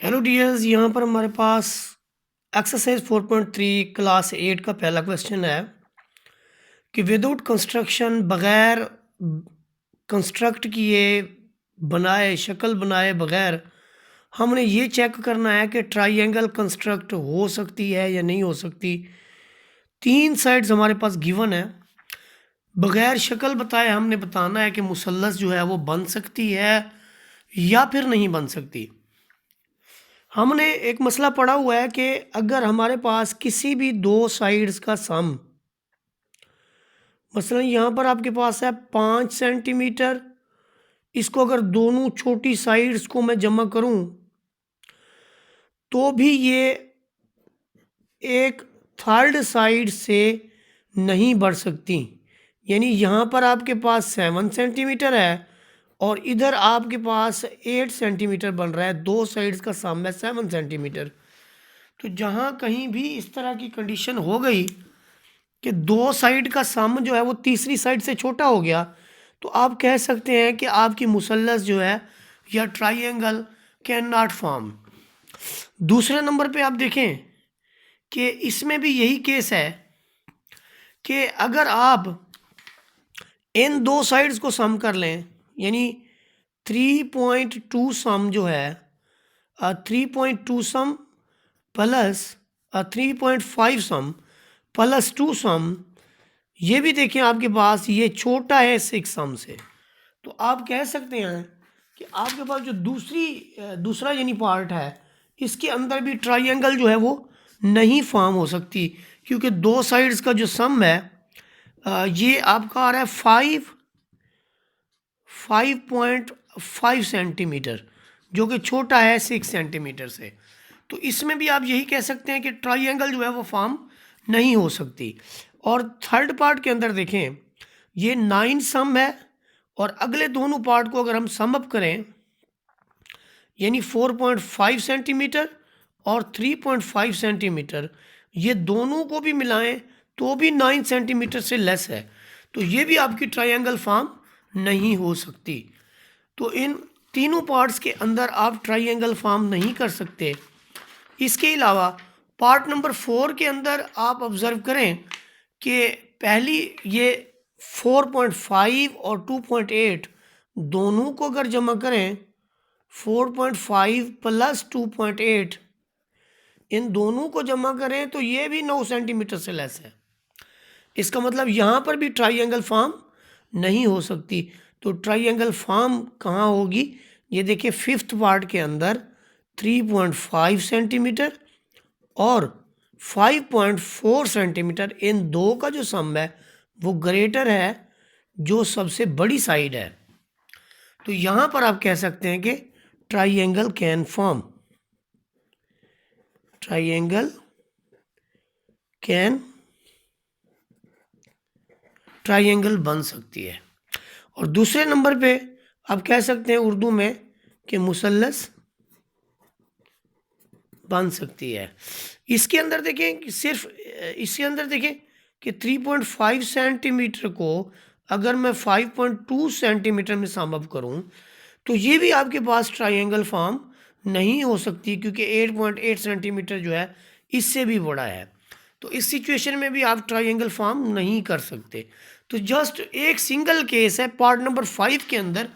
Hello dears, यहाँ पर हमारे पास एक्सरसाइज 4.3 क्लास 8 का पहला क्वेश्चन है कि विदाउट कंस्ट्रक्शन, बगैर कंस्ट्रक्ट किए, बनाए, शक्ल बनाए बगैर हमने ये चेक करना है कि ट्राइंगल कंस्ट्रक्ट हो सकती है या नहीं हो सकती। तीन साइड्स हमारे पास गिवन है। बगैर शक्ल बताए हमने बताना है कि मुसल्लस जो है वो बन सकती है या फिर नहीं बन सकती। हमने एक मसला पढ़ा हुआ है कि अगर हमारे पास किसी भी दो साइड्स का सम, मसलन यहाँ पर आपके पास है 5 सेंटीमीटर, इसको अगर दोनों छोटी साइड्स को मैं जमा करूँ तो भी ये एक थर्ड साइड से नहीं बढ़ सकती। यानी यहाँ पर आपके पास 7 सेंटीमीटर है और इधर आपके पास 8 सेंटीमीटर बन रहा है। दो साइड्स का सम है 7 सेंटीमीटर। तो जहाँ कहीं भी इस तरह की कंडीशन हो गई कि दो साइड का सम जो है वो तीसरी साइड से छोटा हो गया, तो आप कह सकते हैं कि आपकी मुसल्लस जो है या ट्राइंगल कैन नॉट फॉर्म। दूसरे नंबर पे आप देखें कि इसमें भी यही केस है कि अगर आप इन दो साइड्स को सम कर लें, यानी 3.2 सम जो है 3.2 सम प्लस 3.5 सम प्लस 2 सम, ये भी देखें आपके पास ये छोटा है 6 सम से, तो आप कह सकते हैं कि आपके पास जो दूसरा यानी पार्ट है इसके अंदर भी ट्राइंगल जो है वो नहीं फॉर्म हो सकती, क्योंकि दो साइड्स का जो सम है ये आपका आ रहा है 5.5 सेंटीमीटर, जो कि छोटा है 6 सेंटीमीटर से। तो इसमें भी आप यही कह सकते हैं कि ट्राइंगल जो है वो फॉर्म नहीं हो सकती। और थर्ड पार्ट के अंदर देखें, ये 9 सम है और अगले दोनों पार्ट को अगर हम सम अप करें, यानी 4.5 सेंटीमीटर और 3.5 सेंटीमीटर, ये दोनों को भी मिलाएं तो भी 9 सेंटीमीटर से लेस है, तो ये भी आपकी ट्राइंगल फॉर्म नहीं हो सकती। तो इन तीनों पार्ट्स के अंदर आप ट्राइंगल फॉर्म नहीं कर सकते। इसके अलावा पार्ट नंबर 4 के अंदर आप ऑब्ज़र्व करें कि पहली ये 4.5 और 2.8 दोनों को अगर जमा करें, 4.5 प्लस 2.8, इन दोनों को जमा करें तो ये भी 9 सेंटीमीटर से लेस है। इसका मतलब यहाँ पर भी ट्राइंगल फॉर्म नहीं हो सकती। तो ट्राइंगल फॉर्म कहाँ होगी? ये देखिए, फिफ्थ पार्ट के अंदर 3.5 सेंटीमीटर और 5.4 सेंटीमीटर, इन दो का जो सम है वो ग्रेटर है जो सबसे बड़ी साइड है। तो यहाँ पर आप कह सकते हैं कि triangle can form, triangle can, triangle बन सकती है। और दूसरे नंबर पे आप कह सकते हैं उर्दू में कि मुसल्लस बन सकती है। इसके अंदर देखें, सिर्फ इसके अंदर देखें कि 3.5 सेंटीमीटर को अगर मैं 5.2 सेंटीमीटर में सम अप करूं तो ये भी आपके पास ट्राइंगल फॉर्म नहीं हो सकती, क्योंकि 8.8 सेंटीमीटर जो है इससे भी बड़ा है। तो इस सिचुएशन में भी आप ट्राइंगल फॉर्म नहीं कर सकते। तो जस्ट एक सिंगल केस है पार्ट नंबर 5 के अंदर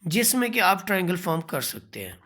जिसमें कि आप ट्राइंगल फॉर्म कर सकते हैं।